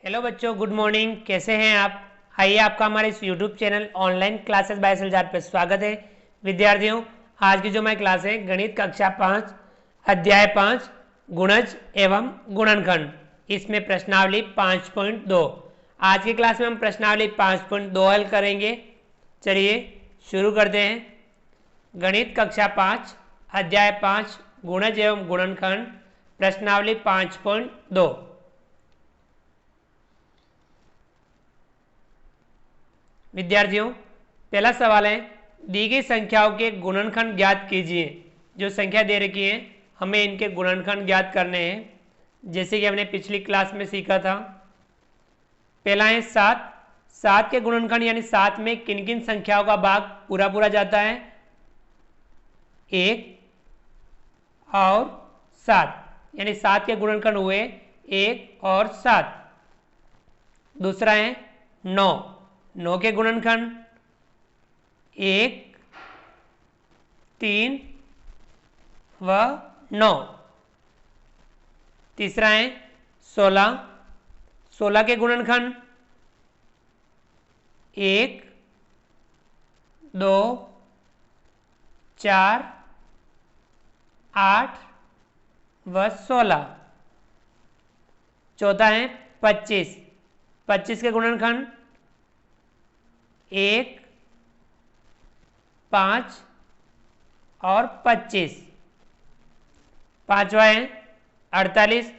Hello बच्चों, good morning. कैसे हैं आप? आइए, आपका हमारे इस YouTube channel online classes bye SLR पर स्वागत है। विद्यार्थियों, आज की जो हमारी क्लास है गणित कक्षा 5 अध्याय 5 गुणज एवं गुणनखंड, इसमें प्रश्नावली 5.2। आज की क्लास में हम प्रश्नावली 5.2 हल करेंगे। चलिए शुरू करते हैं। गणित कक्षा 5 अध्याय 5 गुणज एवं गुणनखंड, प्रश्नावली 5.2। विद्यार्थियों, पहला सवाल है, दी गई संख्याओं के गुणनखंड ज्ञात कीजिए। जो संख्या दे रखी है हमें इनके गुणनखंड ज्ञात करने हैं, जैसे कि हमने पिछली क्लास में सीखा था। पहला है 7। 7 के गुणनखंड यानी 7 में किन किन संख्याओं का भाग पूरा पूरा जाता है? 1 और 7, यानी 7 के गुणनखंड हुए 1 और 7। दूसरा है 9। 9 के गुणनखंड 1, 3 व 9। तीसरा है 16। 16 के गुणनखंड 1, 2, 4, 8 व 16। चौथा है 25। 25 के गुणनखंड 1, 5 और 25। पांचवा है 48।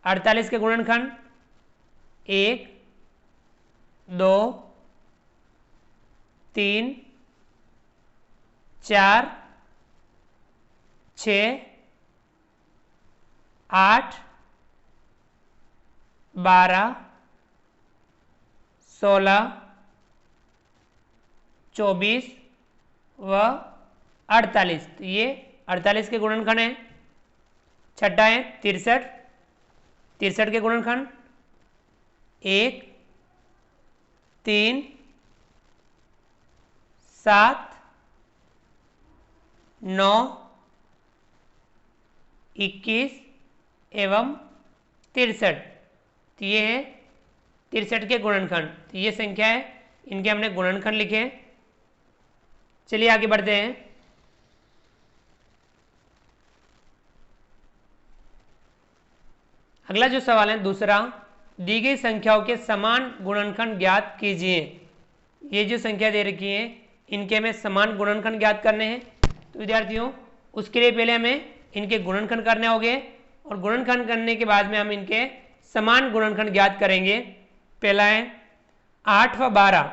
48 के गुणनखंड 1, 2, 3, 4, 6, 8, 12, 16, 24 व 48। तो ये 48 के गुणनखंड है। छठा है 63। 63 के गुणनखंड 1, 3, 7, 9, 21 एवं 63। तो ये है 63 के गुणनखंड। तो ये संख्या है, इनके हमने गुणनखंड लिखे। चलिए आगे बढ़ते हैं। अगला जो सवाल है दूसरा, दी गई संख्याओं के समान गुणनखंड ज्ञात कीजिए। ये जो संख्या दे रखी है इनके हमें समान गुणनखंड ज्ञात करने हैं। तो विद्यार्थियों, उसके लिए पहले हमें इनके गुणनखंड करने होंगे और गुणनखंड करने के बाद में हम इनके समान गुणनखंड ज्ञात करेंगे। पहला है 8 व 12।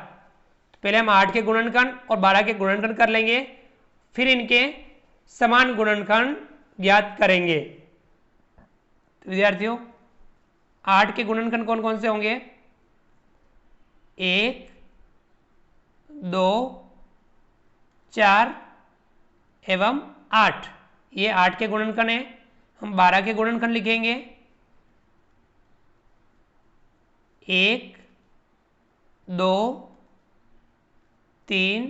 तो पहले हम 8 के गुणनखंड और 12 के गुणनखंड कर लेंगे, फिर इनके समान गुणनखंड ज्ञात करेंगे। तो विद्यार्थियों, 8 के गुणनखंड कौन कौन से होंगे? 1, 2, 4 एवं 8। ये 8 के गुणनखंड है। हम 12 के गुणनखंड लिखेंगे। 1, 2, 3,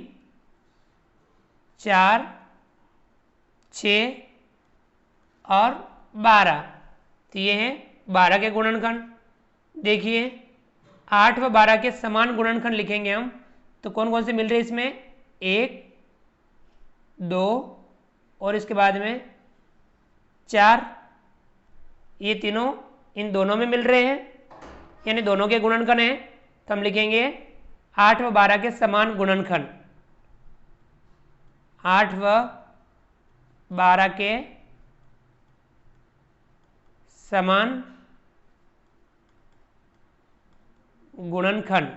4, 6 और 12। तो ये है 12 के गुणनखंड। देखिए 8 व 12 के समान गुणनखंड लिखेंगे हम, तो कौन कौन से मिल रहे हैं इसमें? 1, 2 और इसके बाद में 4। ये तीनों इन दोनों में मिल रहे हैं, यानी दोनों के गुणनखंड हैं। तो हम लिखेंगे 8 व 12 के समान गुणनखंड। 8 व 12 के समान गुणनखंड।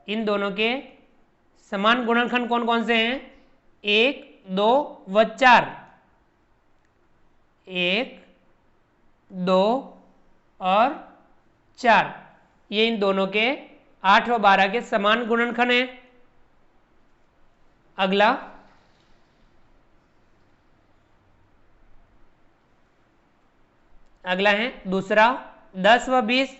इन दोनों के समान गुणनखंड कौन कौन से हैं? 1, 2 व 4। 1, 2 और 4, ये इन दोनों के 8 व 12 के समान गुणनखंड हैं। अगला है दूसरा 10 व 20।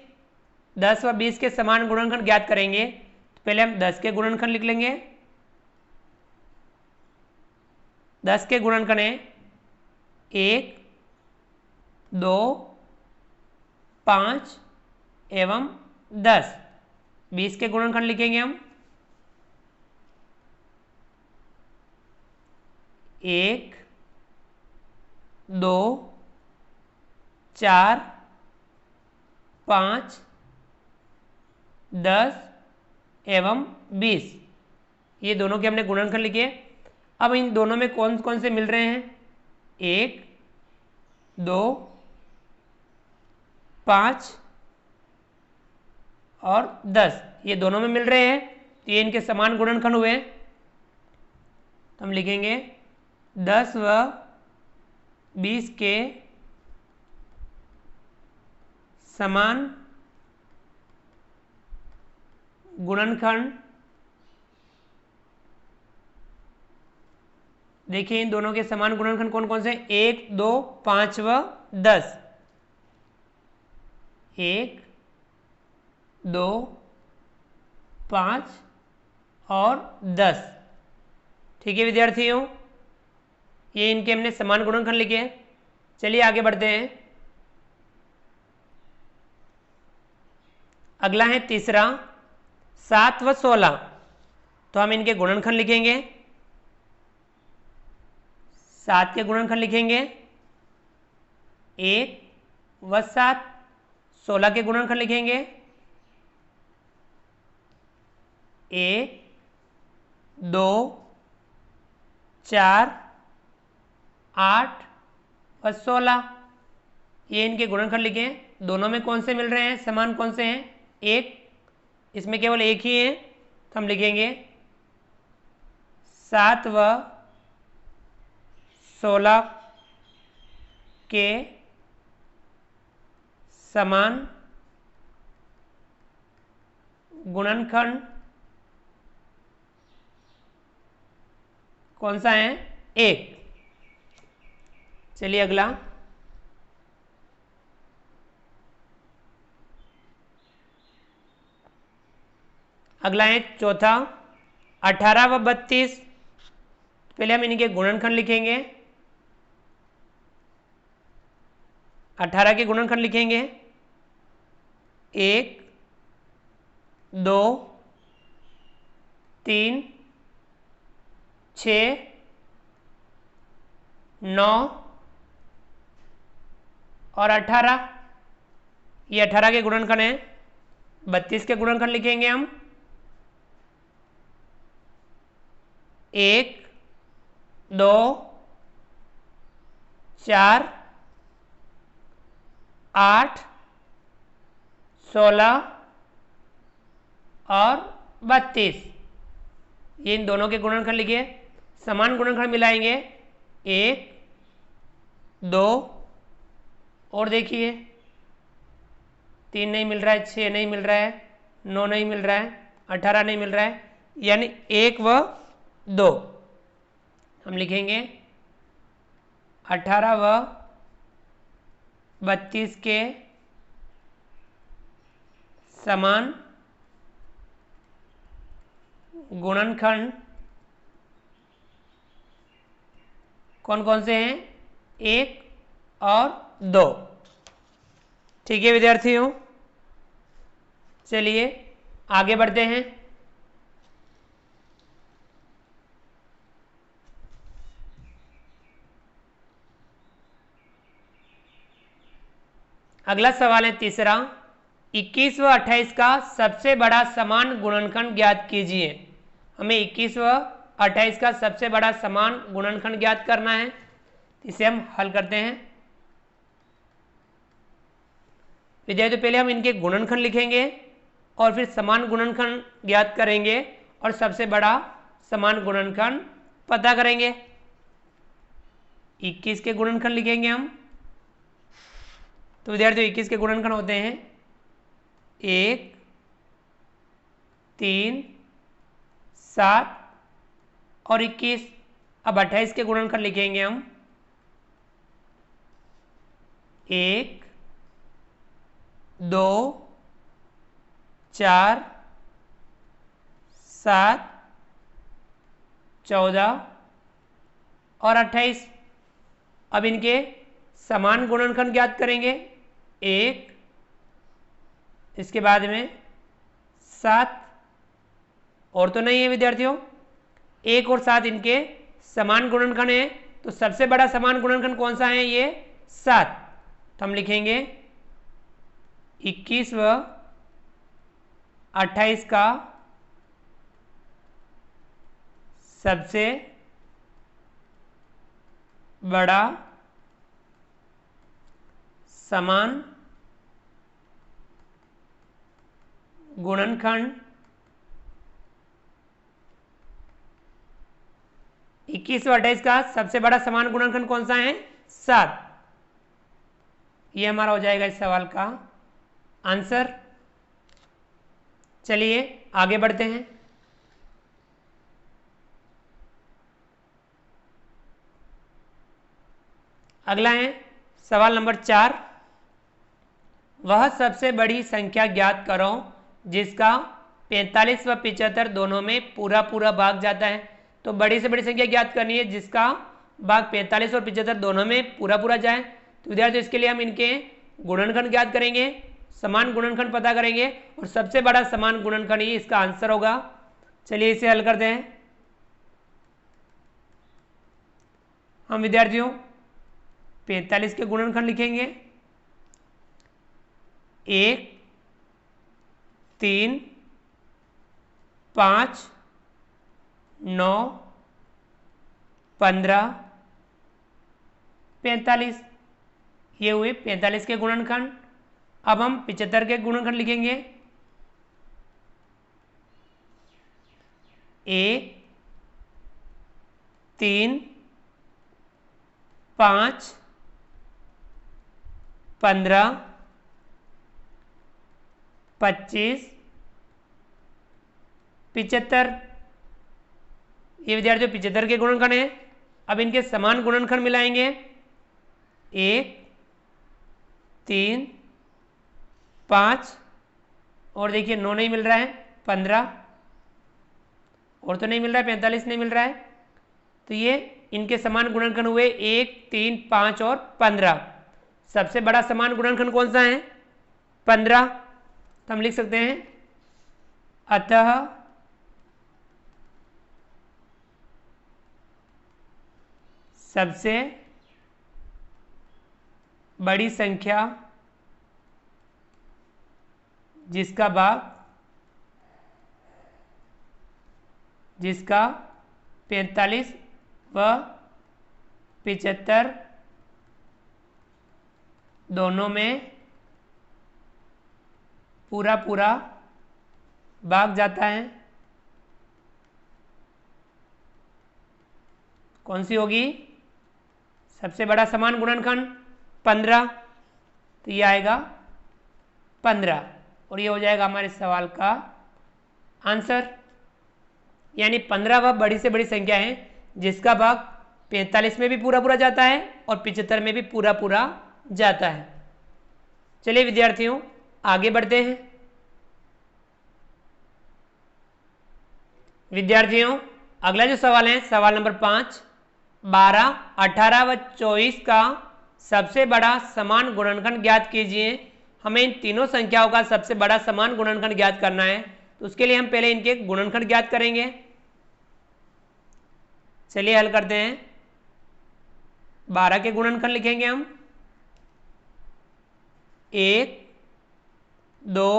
10 व 20 के समान गुणनखंड ज्ञात करेंगे। तो पहले हम 10 के गुणनखंड लिख लेंगे। 10 के गुणनखंड है 1, 2, 5 एवं 10। 20 के गुणनखंड लिखेंगे हम 1 2 4 5 10 एवं 20। ये दोनों के हमने गुणनखंड लिखे। अब इन दोनों में कौन कौन से मिल रहे हैं? 1 2 5 और 10, ये दोनों में मिल रहे हैं, तो ये इनके समान गुणनखंड हुए। तो हम लिखेंगे 10 व 20 के समान गुणनखंड। देखिए इन दोनों के समान गुणनखंड कौन कौन से? 1 2 5 व 10। 1 2 5 और 10। ठीक है विद्यार्थियों, ये इनके हमने समान गुणनखंड लिखे हैं। चलिए आगे बढ़ते हैं। अगला है तीसरा 7 व 16। तो हम इनके गुणनखंड लिखेंगे। 7 के गुणनखंड लिखेंगे 1 व 7। 16 के गुणनखंड लिखेंगे 1 2 4 8 व 16। ये इनके गुणनखंड लिखे। दोनों में कौन से मिल रहे हैं? समान कौन से हैं? 1, इसमें केवल एक ही है, तो हम लिखेंगे 7 व 16 के समान गुणनखंड कौन सा है? 1। चलिए अगला है चौथा 18 व 32। पहले हम इनके गुणनखंड लिखेंगे। 18 के गुणनखंड लिखेंगे 1 2 3 6 9 और 18। ये 18 के गुणनखंड हैं। 32 के गुणनखंड लिखेंगे हम 1 2 4 8 16 और 32। ये इन दोनों के गुणनखंड लिखिए। समान गुणनखंड मिलाएंगे 1 2 और देखिए 3 नहीं मिल रहा है, 6 नहीं मिल रहा है, 9 नहीं मिल रहा है, 18 नहीं मिल रहा है, यानी 1 व 2। हम लिखेंगे 18 व 32 के समान गुणनखंड कौन कौन से हैं? 1 और 2। ठीक है विद्यार्थियों, चलिए आगे बढ़ते हैं। अगला सवाल है तीसरा 21 व 28 का सबसे बड़ा समान गुणनखंड ज्ञात कीजिए। हमें 21 व 28 का सबसे बड़ा समान गुणनखंड ज्ञात करना है। इसे हम हल करते हैं। विद्यार्थियों पहले हम इनके गुणनखंड लिखेंगे और फिर समान गुणनखंड ज्ञात करेंगे और सबसे बड़ा समान गुणनखंड पता करेंगे। 21 के गुणनखंड लिखेंगे हम। तो विद्यार्थियों 21 के गुणनखंड होते हैं 1 3 7 और 21। अब 28 के गुणनखंड लिखेंगे हम 1 2 4 7 14 और 28। अब इनके समान गुणनखंड ज्ञात करेंगे 1 इसके बाद में 7 और तो नहीं है विद्यार्थियों। 1 और 7 इनके समान गुणनखंड है, तो सबसे बड़ा समान गुणनखंड कौन सा है? ये 7। तो हम लिखेंगे 21 व 28 का सबसे बड़ा समान गुणनखंड 21 व 28 का सबसे बड़ा समान गुणनखंड कौन सा है? 7। ये हमारा हो जाएगा इस सवाल का आंसर। चलिए आगे बढ़ते हैं। अगला है सवाल नंबर 4। वह सबसे बड़ी संख्या ज्ञात करो जिसका 45 व 75 दोनों में पूरा पूरा भाग जाता है। तो बड़ी से बड़ी संख्या ज्ञात करनी है जिसका भाग 45 और 75 दोनों में पूरा पूरा जाए। तो विद्यार्थियों इसके लिए हम इनके गुणनखंड ज्ञात करेंगे, समान गुणनखंड पता करेंगे और सबसे बड़ा समान गुणनखंड ही इसका आंसर होगा। चलिए इसे हल करते हैं। हम विद्यार्थियों 45 के गुणनखंड लिखेंगे 1, 3, 5, 9, 15, 45। ये हुए 45 के गुणनखंड। अब हम 75 के गुणनखंड लिखेंगे 1, 3, 5, 15, 25, 75। ये विद्यार्थियों 75 के गुणनखंड है। अब इनके समान गुणनखंड मिलाएंगे 1, 3, 5 और देखिए 9 नहीं मिल रहा है, 15 और तो नहीं मिल रहा है, 45 नहीं मिल रहा है। तो ये इनके समान गुणनखंड हुए 1, 3, 5 और 15। सबसे बड़ा समान गुणनखंड कौन सा है? 15। तो हम लिख सकते हैं अतः सबसे बड़ी संख्या जिसका 45 व 75 दोनों में पूरा पूरा भाग जाता है, कौन सी होगी? सबसे बड़ा समान गुणनखंड 15। तो ये आएगा 15 और ये हो जाएगा हमारे सवाल का आंसर। यानी 15 वह बड़ी से बड़ी संख्या है जिसका भाग 45 में भी पूरा पूरा जाता है और 75 में भी पूरा पूरा जाता है। चलिए विद्यार्थियों आगे बढ़ते हैं। विद्यार्थियों अगला जो सवाल है सवाल नंबर 5। 12, 18 व 24 का सबसे बड़ा समान गुणनखंड ज्ञात कीजिए। हमें इन तीनों संख्याओं का सबसे बड़ा समान गुणनखंड ज्ञात करना है। तो उसके लिए हम पहले इनके गुणनखंड ज्ञात करेंगे। चलिए हल करते हैं। 12 के गुणनखंड लिखेंगे हम 1, 2,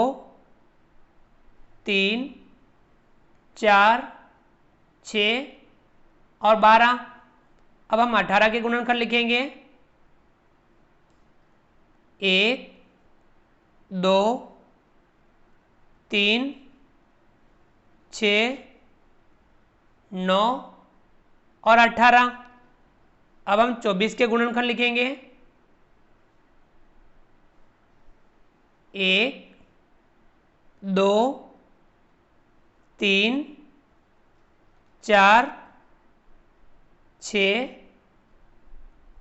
3, 4, 6 और 12। अब हम 18 के गुणनखंड लिखेंगे 1, 2, 3, 6, 9 और 18। अब हम 24 के गुणनखंड लिखेंगे 1, 2, 3, 4, 6,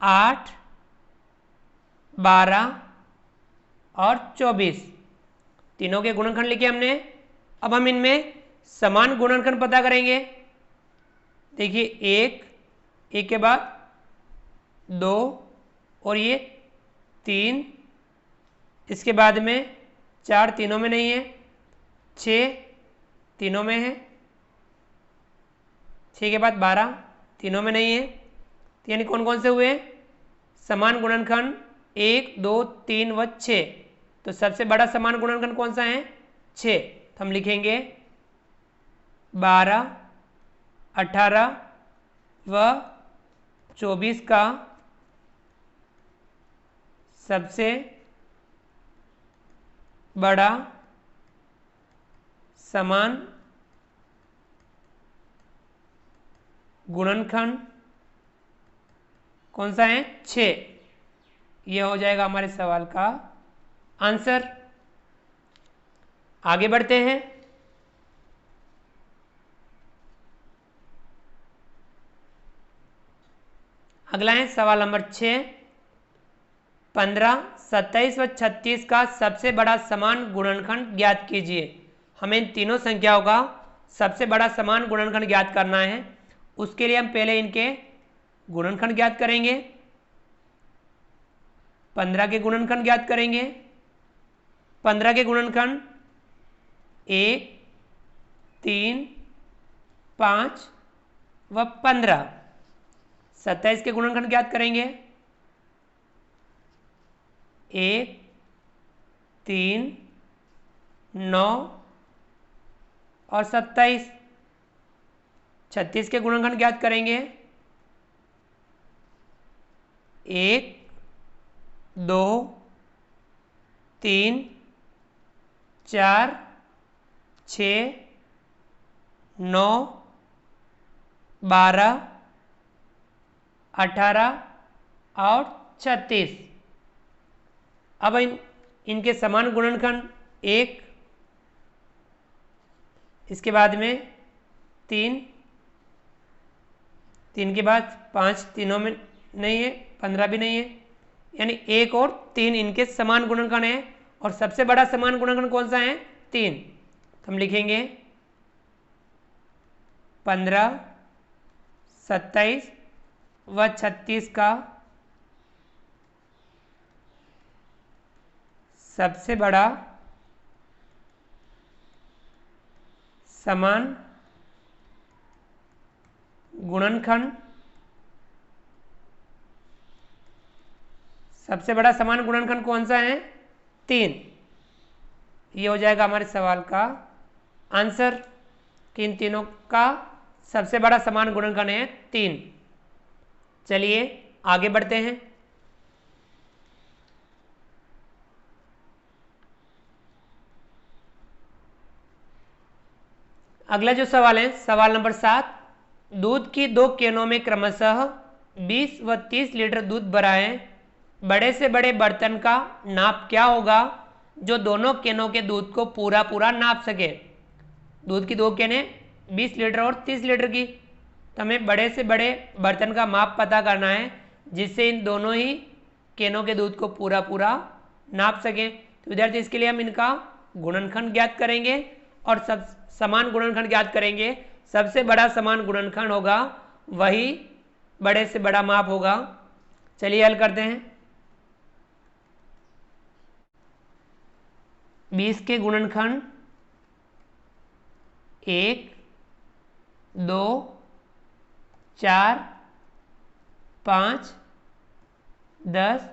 8, 12 और 24। तीनों के गुणनखंड लिखे हमने। अब हम इनमें समान गुणनखंड पता करेंगे। देखिए 1 के बाद 2 और ये 3, इसके बाद में 4 तीनों में नहीं है, 6 तीनों में है, 6 के बाद 12 तीनों में नहीं है। तो यानी कौन कौन से हुए? समान गुणनखंड 1, 2, 3 व 6। तो सबसे बड़ा समान गुणनखंड कौन सा है? 6। तो हम लिखेंगे 12, 18 व 24 का सबसे बड़ा समान गुणनखंड कौन सा है? 6। यह हो जाएगा हमारे सवाल का आंसर। आगे बढ़ते हैं। अगला है सवाल नंबर 6। 15, 27 व 36 का सबसे बड़ा समान गुणनखंड ज्ञात कीजिए। हमें इन तीनों संख्याओं का सबसे बड़ा समान गुणनखंड ज्ञात करना है। उसके लिए हम पहले इनके गुणनखंड ज्ञात करेंगे। 15 के गुणनखंड ज्ञात करेंगे। 15 के गुणनखंड 1, 3, 5 व 15। 27 के गुणनखंड ज्ञात करेंगे। 1, 3, 9 और 27। 36 के गुणनखंड ज्ञात करेंगे। 1, 2, 3, 4, 6, 9, 12, 18 और 36। अब इनके समान गुणनखंड 1, इसके बाद में 3, 3 के बाद 5 तीनों में नहीं है, 15 भी नहीं है। यानी 1 और 3 इनके समान गुणनखंड है। और सबसे बड़ा समान गुणनखंड कौन सा है? 3। तो हम लिखेंगे 15, 27 व 36 का सबसे बड़ा समान गुणनखंड, सबसे बड़ा समान गुणनखंड कौन सा है? 3। ये हो जाएगा हमारे सवाल का आंसर कि इन तीनों का सबसे बड़ा समान गुणनखंड है 3। चलिए आगे बढ़ते हैं। अगला जो सवाल है सवाल नंबर 7। दूध की 2 कैनों में क्रमशः 20 व 30 लीटर दूध भराएं। बड़े से बड़े बर्तन का नाप क्या होगा जो दोनों कैनों के दूध को पूरा पूरा नाप सके? दूध की 2 कैनें 20 लीटर और 30 लीटर की। तो हमें बड़े से बड़े बर्तन का माप पता करना है जिससे इन दोनों ही कैनों के दूध को पूरा पूरा नाप सकें। तो विद्यार्थी इसके लिए हम इनका गुणनखंड ज्ञात करेंगे और सब समान गुणनखंड ज्ञात करेंगे। सबसे बड़ा समान गुणनखंड होगा वही बड़े से बड़ा माप होगा। चलिए हल करते हैं। 20 के गुणनखंड 1, 2, 4, 5, 10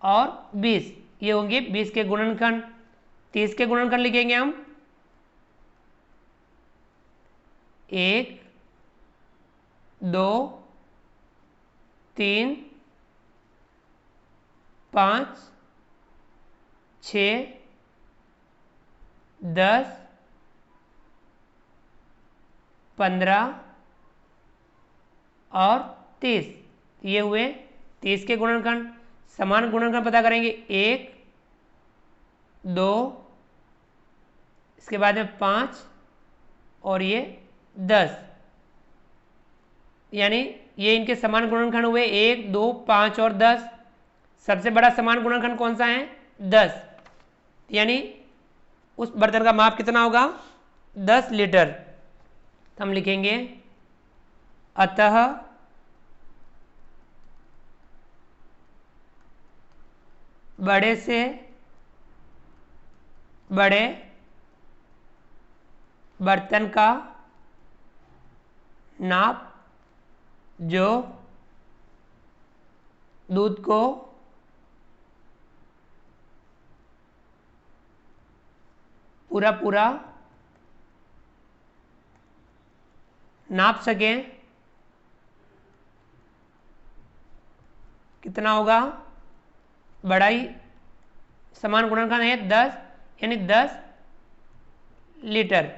और 20। ये होंगे 20 के गुणनखंड। 30 के गुणनखंड लिखेंगे हम 1, 2, 3, 5, 6, 10, 15 और 30। ये हुए 30 के गुणनखंड। समान गुणनखंड पता करेंगे 1, 2, इसके बाद में 5 और ये 10। यानी ये इनके समान गुणनखंड हुए 1, 2, 5 और 10। सबसे बड़ा समान गुणनखंड कौन सा है? 10। यानी उस बर्तन का माप कितना होगा? 10 लीटर। तो हम लिखेंगे अतः बड़े से बड़े बर्तन का नाप जो दूध को पूरा पूरा नाप सके, कितना होगा? बड़ा ही समान गुणनखंड है 10, यानी 10 लीटर।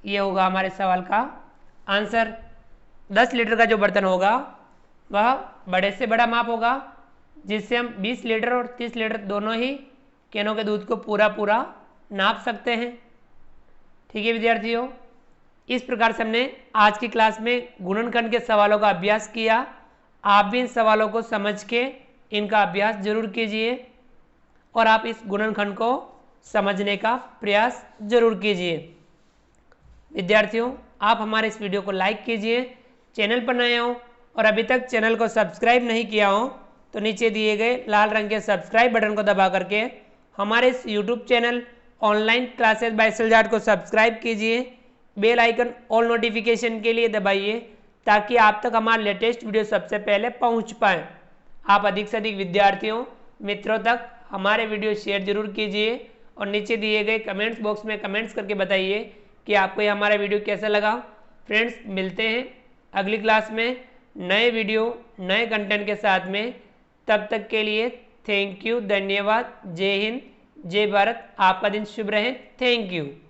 ये होगा हमारे सवाल का आंसर। 10 लीटर का जो बर्तन होगा वह बड़े से बड़ा माप होगा, जिससे हम 20 लीटर और 30 लीटर दोनों ही कैनों के दूध को पूरा पूरा नाप सकते हैं। ठीक है विद्यार्थियों, इस प्रकार से हमने आज की क्लास में गुणनखंड के सवालों का अभ्यास किया। आप भी इन सवालों को समझ के इनका अभ्यास जरूर कीजिए और आप इस गुणनखंड को समझने का प्रयास जरूर कीजिए। विद्यार्थियों, आप हमारे इस वीडियो को लाइक कीजिए, चैनल पर नए हो और अभी तक चैनल को सब्सक्राइब नहीं किया हो तो नीचे दिए गए लाल रंग के सब्सक्राइब बटन को दबा करके हमारे इस YouTube channel online classes by सलजाट को सब्सक्राइब कीजिए। बेल आइकन ऑल नोटिफिकेशन के लिए दबाइए ताकि आप तक हमारा लेटेस्ट वीडियो सबसे पहले पहुंच पाए। आप अधिक से अधिक विद्यार्थियों मित्रों तक हमारे वीडियो शेयर जरूर कीजिए और नीचे दिए गए कमेंट्स बॉक्स में कमेंट्स करके बताइए कि आपको ये हमारा वीडियो कैसा लगा। फ्रेंड्स, मिलते हैं अगली क्लास में नए वीडियो नए कंटेंट के साथ में। तब तक के लिए थैंक यू, धन्यवाद, जय हिंद, जय भारत। आपका दिन शुभ रहे। Thank you.